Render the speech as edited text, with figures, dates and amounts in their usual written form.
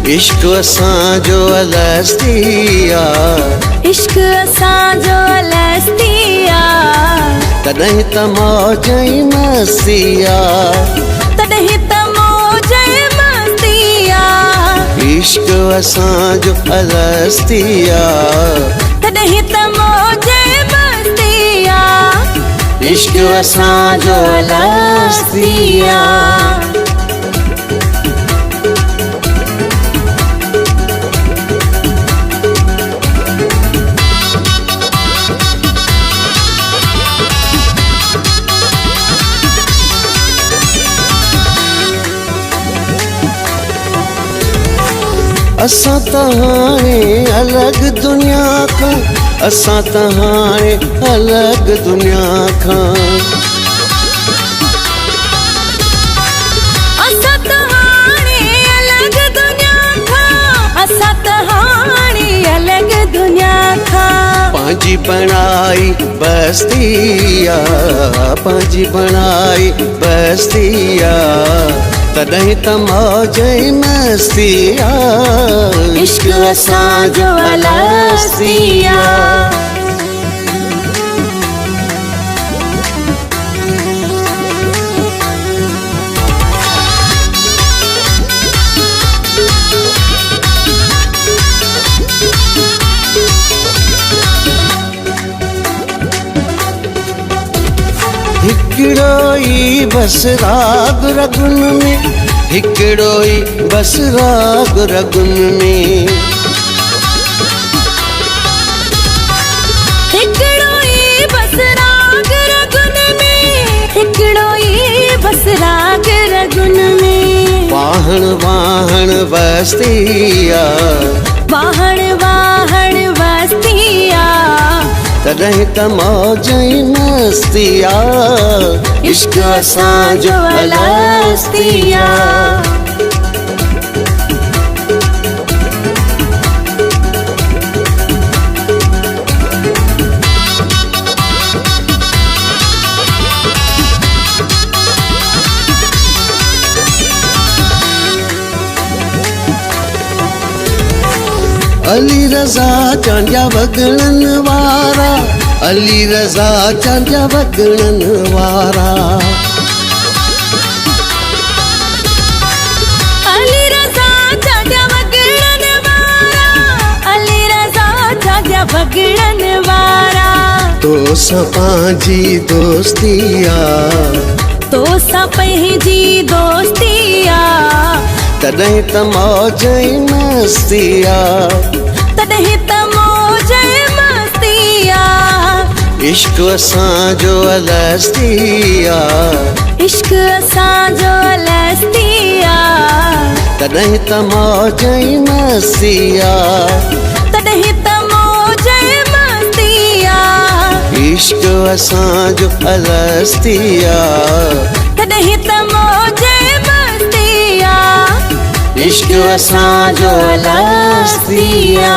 इश्क असांजो अलस्तिया, इश्क असांजो अलस्तिया, तॾहिं त मौज ई मस्तिया, तॾहिं त मौज ई मस्तिया। इश्क असांजो अलस्तिया, तॾहिं त मौज ई मस्तिया। इश्क असांजो अलस्तिया। असां त हाणे अलग दुनिया खां, असां त हाणे अलग दुनिया खां, असां त हाणे अलग दुनिया खां, असां त हाणे अलग दुनिया खां। पंहिंजी बणाई बस्तिया, पंहिंजी बणाई बस्तिया, तॾहिं त मौज ई मस्तिया। इश्क असांजो अलस्तिया। हिकिड़ो ई बस राग रगुन में, हिकिड़ो ई बस राग रगुन में, हिकिड़ो ई बस राग रगुन में, हिकिड़ो ई बस राग रगुन में। वाहण वाहण बस्तिया, वाहण वाहण बस्तिया, तॾहिं त मौज ई मस्तिया। इश्क असांजो अलस्तिया। अली रज़ा चांडिया वगणन वारा, अली रज़ा चांडिया वगणन वारा, अली रज़ा चांडिया वगणन वारा, अली रज़ा चांडिया वगणन वारा। तो सां पंहिंजी दोस्तिया, तो सां पंहिंजी दोस्तिया, तॾहिं त मौज ई मस्तिया। तॾहिं त मौज ई मस्तिया। इश्क असांजो अलस्तिया, इश्क असांजो अलस्तिया, तॾहिं त मौज ई मस्तिया। तॾहिं त मौज ई मस्तिया। इश्क असांजो अलस्तिया, तॾहिं त मौज ई मस्तिया। इश्क असांजो अलस्तिया।